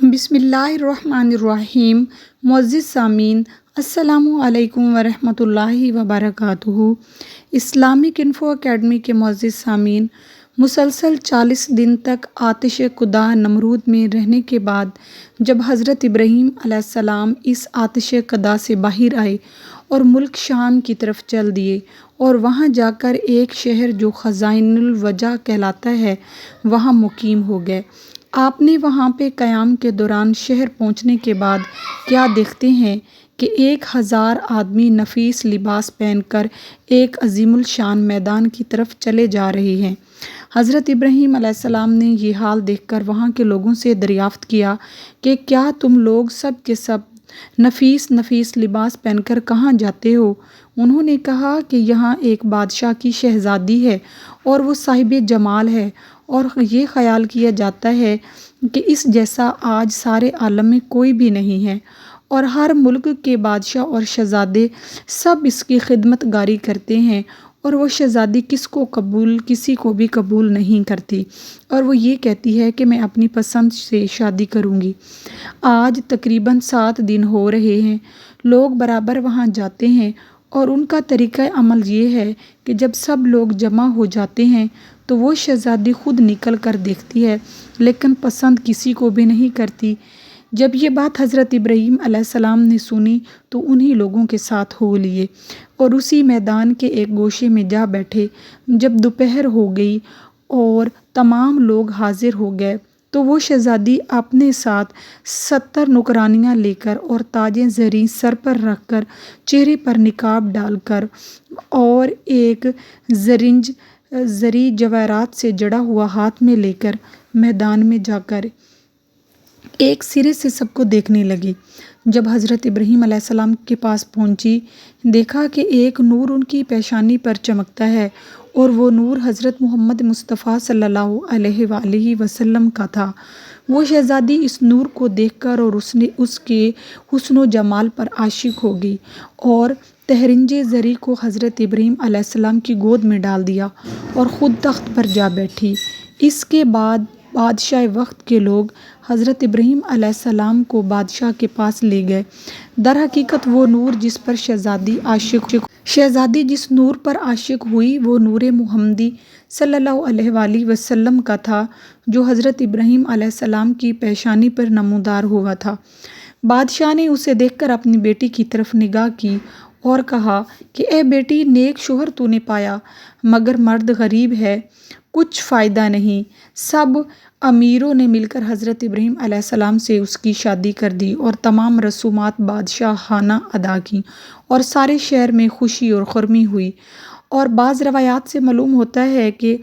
بسم اللہ الرحمن الرحیم۔ معزز سامعین، السلام علیکم ورحمۃ اللہ وبرکاتہ۔ اسلامک انفو اکیڈمی کے معزز سامعین، مسلسل 40 دن تک آتش کدہ نمرود میں رہنے کے بعد جب حضرت ابراہیم علیہ السلام اس آتش کدہ سے باہر آئے اور ملک شام کی طرف چل دیے اور وہاں جا کر ایک شہر جو خزائن الوجہ کہلاتا ہے وہاں مقیم ہو گئے، آپ نے وہاں پہ قیام کے دوران شہر پہنچنے کے بعد کیا دیکھتے ہیں کہ 1000 آدمی نفیس لباس پہن کر ایک عظیم الشان میدان کی طرف چلے جا رہے ہیں۔ حضرت ابراہیم علیہ السلام نے یہ حال دیکھ کر وہاں کے لوگوں سے دریافت کیا کہ کیا تم لوگ سب کے سب نفیس لباس پہن کر کہاں جاتے ہو؟ انہوں نے کہا کہ یہاں ایک بادشاہ کی شہزادی ہے اور وہ صاحب جمال ہے، اور یہ خیال کیا جاتا ہے کہ اس جیسا آج سارے عالم میں کوئی بھی نہیں ہے، اور ہر ملک کے بادشاہ اور شہزادے سب اس کی خدمت گاری کرتے ہیں، اور وہ شہزادی کسی کو بھی قبول نہیں کرتی، اور وہ یہ کہتی ہے کہ میں اپنی پسند سے شادی کروں گی۔ آج تقریباً 7 دن ہو رہے ہیں، لوگ برابر وہاں جاتے ہیں، اور ان کا طریقہ عمل یہ ہے کہ جب سب لوگ جمع ہو جاتے ہیں تو وہ شہزادی خود نکل کر دیکھتی ہے، لیکن پسند کسی کو بھی نہیں کرتی۔ جب یہ بات حضرت ابراہیم علیہ السلام نے سنی تو انہی لوگوں کے ساتھ ہو لیے اور اسی میدان کے ایک گوشے میں جا بیٹھے۔ جب دوپہر ہو گئی اور تمام لوگ حاضر ہو گئے تو وہ شہزادی اپنے ساتھ 70 نوکرانیاں لے کر اور تاجیں زریں سر پر رکھ کر، چہرے پر نقاب ڈال کر اور ایک زری جواہرات سے جڑا ہوا ہاتھ میں لے کر میدان میں جا کر ایک سرے سے سب کو دیکھنے لگی۔ جب حضرت ابراہیم علیہ السلام کے پاس پہنچی، دیکھا کہ ایک نور ان کی پیشانی پر چمکتا ہے، اور وہ نور حضرت محمد مصطفیٰ صلی اللہ علیہ وآلہ وسلم کا تھا۔ وہ شہزادی اس نور کو دیکھ کر اور اس کے حسن و جمال پر عاشق ہو گئی، اور تہرنج زری کو حضرت ابراہیم علیہ السلام کی گود میں ڈال دیا اور خود تخت پر جا بیٹھی۔ اس کے بعد بادشاہ وقت کے لوگ حضرت ابراہیم علیہ السلام کو بادشاہ کے پاس لے گئے۔ در حقیقت وہ نور جس نور پر عاشق ہوئی وہ نور محمدی صلی اللہ علیہ وآلہ وسلم کا تھا، جو حضرت ابراہیم علیہ السلام کی پیشانی پر نمودار ہوا تھا۔ بادشاہ نے اسے دیکھ کر اپنی بیٹی کی طرف نگاہ کی اور کہا کہ اے بیٹی، نیک شوہر تو نے پایا، مگر مرد غریب ہے، کچھ فائدہ نہیں۔ سب امیروں نے مل کر حضرت ابراہیم علیہ السلام سے اس کی شادی کر دی اور تمام رسومات بادشاہانہ ادا کیں، اور سارے شہر میں خوشی اور خرمی ہوئی۔ اور بعض روایات سے معلوم ہوتا ہے کہ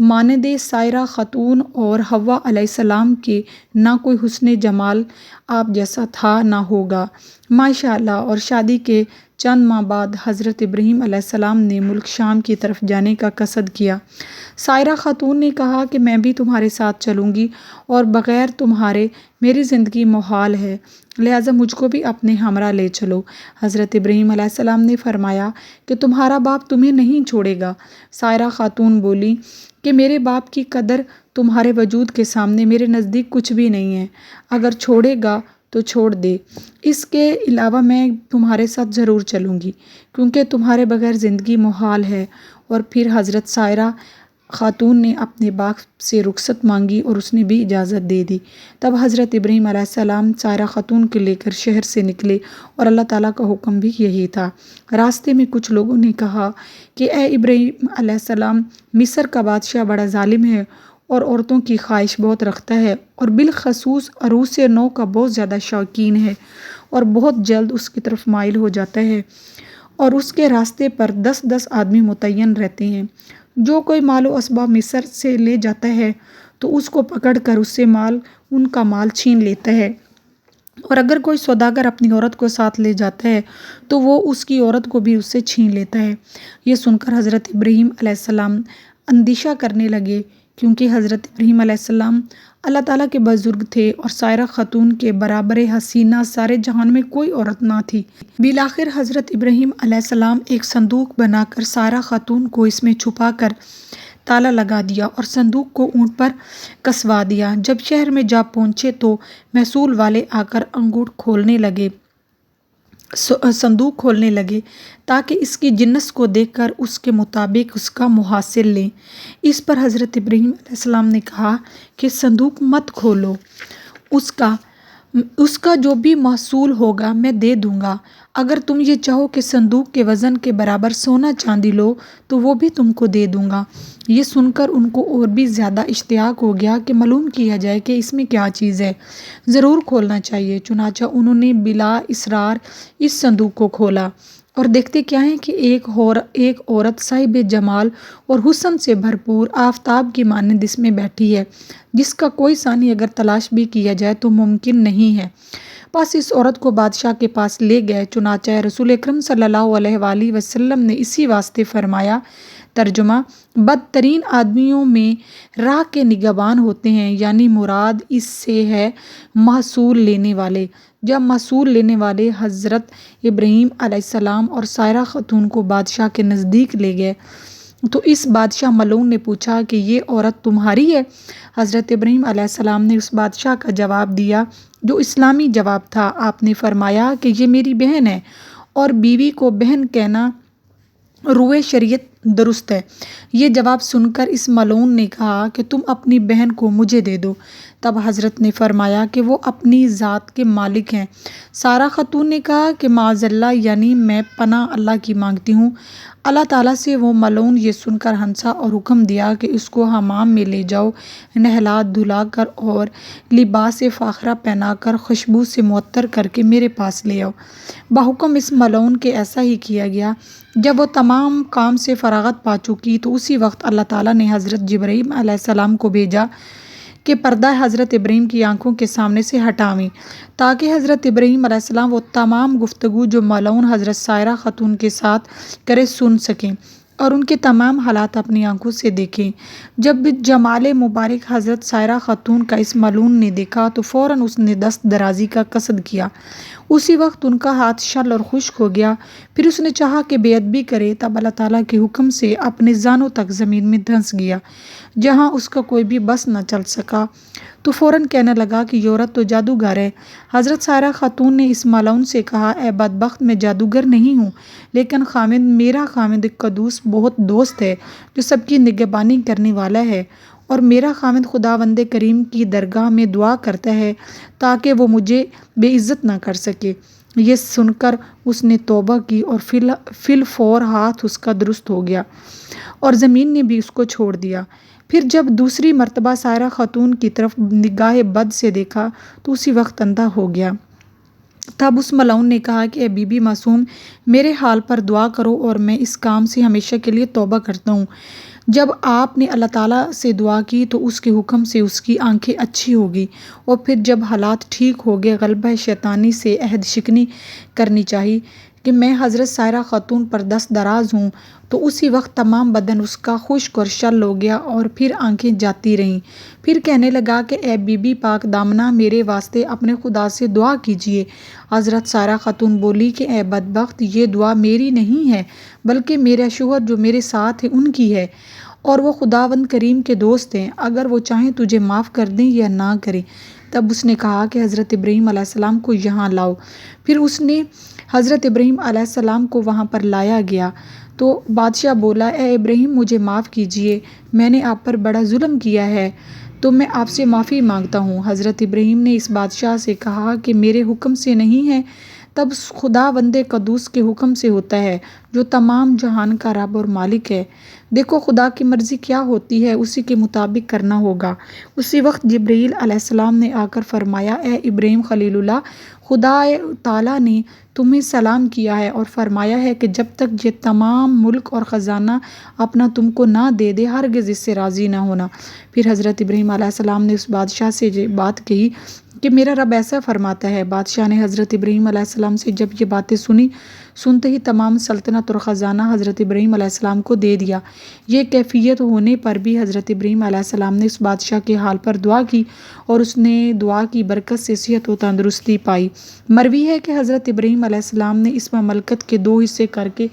مانند سائرہ خاتون اور حوا علیہ السلام کے نہ کوئی حسن جمال آپ جیسا تھا نہ ہوگا، ماشاءاللہ۔ اور شادی کے چند ماہ بعد حضرت ابراہیم علیہ السلام نے ملک شام کی طرف جانے کا قصد کیا۔ سائرہ خاتون نے کہا کہ میں بھی تمہارے ساتھ چلوں گی، اور بغیر تمہارے میری زندگی محال ہے، لہٰذا مجھ کو بھی اپنے ہمراہ لے چلو۔ حضرت ابراہیم علیہ السلام نے فرمایا کہ تمہارا باپ تمہیں نہیں چھوڑے گا۔ سائرہ خاتون بولی کہ میرے باپ کی قدر تمہارے وجود کے سامنے میرے نزدیک کچھ بھی نہیں ہے، اگر چھوڑے گا تو چھوڑ دے، اس کے علاوہ میں تمہارے ساتھ ضرور چلوں گی، کیونکہ تمہارے بغیر زندگی محال ہے۔ اور پھر حضرت سائرہ خاتون نے اپنے باپ سے رخصت مانگی اور اس نے بھی اجازت دے دی۔ تب حضرت ابراہیم علیہ السلام سائرہ خاتون کو لے کر شہر سے نکلے، اور اللہ تعالیٰ کا حکم بھی یہی تھا۔ راستے میں کچھ لوگوں نے کہا کہ اے ابراہیم علیہ السلام، مصر کا بادشاہ بڑا ظالم ہے اور عورتوں کی خواہش بہت رکھتا ہے، اور بالخصوص عروس نو کا بہت زیادہ شوقین ہے، اور بہت جلد اس کی طرف مائل ہو جاتا ہے، اور اس کے راستے پر 10 آدمی متعین رہتے ہیں۔ جو کوئی مال و اسباب مصر سے لے جاتا ہے تو اس کو پکڑ کر اس سے ان کا مال چھین لیتا ہے، اور اگر کوئی سوداگر اپنی عورت کو ساتھ لے جاتا ہے تو وہ اس کی عورت کو بھی اس سے چھین لیتا ہے۔ یہ سن کر حضرت ابراہیم علیہ السلام اندیشہ کرنے لگے، کیونکہ حضرت ابراہیم علیہ السلام اللہ تعالیٰ کے بزرگ تھے، اور سائرہ خاتون کے برابر حسینہ سارے جہان میں کوئی عورت نہ تھی۔ بالآخر حضرت ابراہیم علیہ السلام ایک صندوق بنا کر سائرہ خاتون کو اس میں چھپا کر تالا لگا دیا اور صندوق کو اونٹ پر کسوا دیا۔ جب شہر میں جا پہنچے تو محصول والے آ کر صندوق کھولنے لگے تاکہ اس کی جنس کو دیکھ کر اس کے مطابق اس کا محاصل لیں۔ اس پر حضرت ابراہیم علیہ السلام نے کہا کہ صندوق مت کھولو، اس کا جو بھی محصول ہوگا میں دے دوں گا۔ اگر تم یہ چاہو کہ صندوق کے وزن کے برابر سونا چاندی لو تو وہ بھی تم کو دے دوں گا۔ یہ سن کر ان کو اور بھی زیادہ اشتیاق ہو گیا کہ معلوم کیا جائے کہ اس میں کیا چیز ہے، ضرور کھولنا چاہیے۔ چنانچہ انہوں نے بلا اصرار اس صندوق کو کھولا اور دیکھتے کیا ہے کہ ایک عورت صاحب جمال اور حسن سے بھرپور آفتاب کی مانند اس میں بیٹھی ہے، جس کا کوئی ثانی اگر تلاش بھی کیا جائے تو ممکن نہیں ہے۔ بس اس عورت کو بادشاہ کے پاس لے گئے۔ چنانچہ رسول اکرم صلی اللہ علیہ وآلہ وسلم نے اسی واسطے فرمایا۔ ترجمہ: بدترین آدمیوں میں راہ کے نگہبان ہوتے ہیں، یعنی مراد اس سے ہے محصول لینے والے۔ جب محصول لینے والے حضرت ابراہیم علیہ السلام اور سائرہ خاتون کو بادشاہ کے نزدیک لے گئے تو اس بادشاہ ملعون نے پوچھا کہ یہ عورت تمہاری ہے؟ حضرت ابراہیم علیہ السلام نے اس بادشاہ کا جواب دیا جو اسلامی جواب تھا۔ آپ نے فرمایا کہ یہ میری بہن ہے، اور بیوی کو بہن کہنا روئے شریعت درست ہے۔ یہ جواب سن کر اس ملعون نے کہا کہ تم اپنی بہن کو مجھے دے دو۔ تب حضرت نے فرمایا کہ وہ اپنی ذات کے مالک ہیں۔ سارہ خاتون نے کہا کہ معاذ اللہ، یعنی میں پناہ اللہ کی مانگتی ہوں اللہ تعالیٰ سے۔ وہ ملعون یہ سن کر ہنسا اور حکم دیا کہ اس کو حمام میں لے جاؤ، نہلا دھلا کر اور لباس فاخرہ پہنا کر خوشبو سے معطر کر کے میرے پاس لے آؤ۔ بحکم اس ملعون کے ایسا ہی کیا گیا۔ جب وہ تمام کام سے فراغت پا چکی تو اسی وقت اللہ تعالیٰ نے حضرت جبرائیل علیہ السلام کو بھیجا کہ پردہ حضرت ابراہیم کی آنکھوں کے سامنے سے ہٹاویں، تاکہ حضرت ابراہیم علیہ السلام وہ تمام گفتگو جو ملعون حضرت سائرہ خاتون کے ساتھ کرے سن سکیں اور ان کے تمام حالات اپنی آنکھوں سے دیکھیں۔ جب جمال مبارک حضرت سائرہ خاتون کا اس ملعون نے دیکھا تو فوراً اس نے دست درازی کا قصد کیا۔ اسی وقت ان کا ہاتھ شل اور خشک ہو گیا۔ پھر اس نے چاہا کہ بے ادبی کرے، تب اللہ تعالیٰ کے حکم سے اپنے زانوں تک زمین میں دھنس گیا، جہاں اس کا کوئی بھی بس نہ چل سکا۔ تو فوراً کہنے لگا کہ یہ عورت تو جادوگر ہے۔ حضرت سائرہ خاتون نے اس ملعون سے کہا، اے بدبخت، میں جادوگر نہیں ہوں، لیکن میرا خامد قدوس بہت دوست ہے جو سب کی نگہبانی کرنے والا ہے، اور میرا خامد خداوند کریم کی درگاہ میں دعا کرتا ہے تاکہ وہ مجھے بے عزت نہ کر سکے۔ یہ سن کر اس نے توبہ کی اور فی الفور ہاتھ اس کا درست ہو گیا اور زمین نے بھی اس کو چھوڑ دیا۔ پھر جب دوسری مرتبہ سائرہ خاتون کی طرف نگاہ بد سے دیکھا تو اسی وقت اندھا ہو گیا۔ تب اس ملعون نے کہا کہ اے بی بی معصوم، میرے حال پر دعا کرو اور میں اس کام سے ہمیشہ کے لیے توبہ کرتا ہوں۔ جب آپ نے اللہ تعالیٰ سے دعا کی تو اس کے حکم سے اس کی آنکھیں اچھی ہو گئی، اور پھر جب حالات ٹھیک ہو گئے، غلبہ شیطانی سے عہد شکنی کرنی چاہی کہ میں حضرت سائرہ خاتون پر دست دراز ہوں، تو اسی وقت تمام بدن اس کا خشک اور شل ہو گیا اور پھر آنکھیں جاتی رہیں۔ پھر کہنے لگا کہ اے بی بی پاک دامنہ، میرے واسطے اپنے خدا سے دعا کیجیے۔ حضرت سائرہ خاتون بولی کہ اے بدبخت، یہ دعا میری نہیں ہے بلکہ میرا شوہر جو میرے ساتھ ہے ان کی ہے، اور وہ خداوند کریم کے دوست ہیں، اگر وہ چاہیں تجھے معاف کر دیں یا نہ کریں۔ تب اس نے کہا کہ حضرت ابراہیم علیہ السلام کو یہاں لاؤ۔ پھر اس نے حضرت ابراہیم علیہ السلام کو وہاں پر لایا گیا تو بادشاہ بولا، اے ابراہیم، مجھے معاف کیجیے، میں نے آپ پر بڑا ظلم کیا ہے، تو میں آپ سے معافی مانگتا ہوں۔ حضرت ابراہیم نے اس بادشاہ سے کہا کہ میرے حکم سے نہیں ہے، تب خداوند قدوس کے حکم سے ہوتا ہے جو تمام جہان کا رب اور مالک ہے۔ دیکھو خدا کی مرضی کیا ہوتی ہے، اسی کے مطابق کرنا ہوگا۔ اسی وقت جبرائیل علیہ السلام نے آ کر فرمایا، اے ابراہیم خلیل اللہ، خدا تعالیٰ نے تمہیں سلام کیا ہے اور فرمایا ہے کہ جب تک یہ تمام ملک اور خزانہ اپنا تم کو نہ دے دے، ہرگز اس سے راضی نہ ہونا۔ پھر حضرت ابراہیم علیہ السلام نے اس بادشاہ سے یہ بات کہی کہ میرا رب ایسا فرماتا ہے۔ بادشاہ نے حضرت ابراہیم علیہ السلام سے جب یہ باتیں سنتے ہی تمام سلطنت اور خزانہ حضرت ابراہیم علیہ السلام کو دے دیا۔ یہ کیفیت ہونے پر بھی حضرت ابراہیم علیہ السلام نے اس بادشاہ کے حال پر دعا کی اور اس نے دعا کی برکت سے صحت و تندرستی پائی۔ مروی ہے کہ حضرت ابراہیم علیہ السلام نے اس مملکت کے 2 حصے کر کے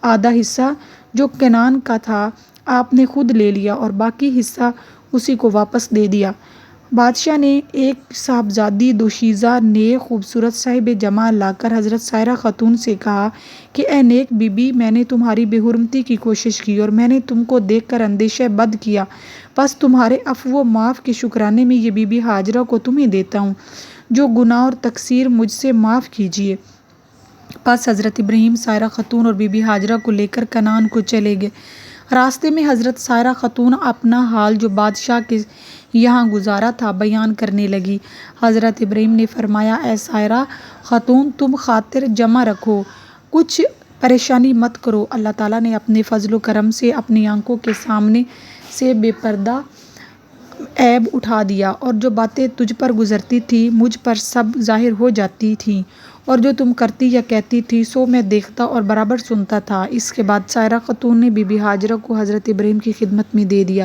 آدھا حصہ جو کنعان کا تھا آپ نے خود لے لیا اور باقی حصہ اسی کو واپس دے دیا۔ بادشاہ نے ایک صاحبزادی دوشیزہ نیک خوبصورت صاحب جمال لا کر حضرت سائرہ خاتون سے کہا کہ اے نیک بی بی، میں نے تمہاری بے حرمتی کی کوشش کی اور میں نے تم کو دیکھ کر اندیشہ بد کیا، بس تمہارے عفو و معاف کے شکرانے میں یہ بی بی ہاجرہ کو تمہیں دیتا ہوں، جو گناہ اور تقصیر مجھ سے معاف کیجیے۔ پس حضرت ابراہیم سائرہ خاتون اور بی بی ہاجرہ کو لے کر کنعان کو چلے گئے۔ راستے میں حضرت سائرہ خاتون اپنا حال جو بادشاہ کے یہاں گزارا تھا بیان کرنے لگی۔ حضرت ابراہیم نے فرمایا، اے سائرہ خاتون، تم خاطر جمع رکھو، کچھ پریشانی مت کرو، اللہ تعالیٰ نے اپنے فضل و کرم سے اپنی آنکھوں کے سامنے سے بے پردہ عیب اٹھا دیا، اور جو باتیں تجھ پر گزرتی تھیں مجھ پر سب ظاہر ہو جاتی تھیں، اور جو تم کرتی یا کہتی تھی سو میں دیکھتا اور برابر سنتا تھا۔ اس کے بعد سائرہ خاتون نے بی بی ہاجرہ کو حضرت ابراہیم کی خدمت میں دے دیا۔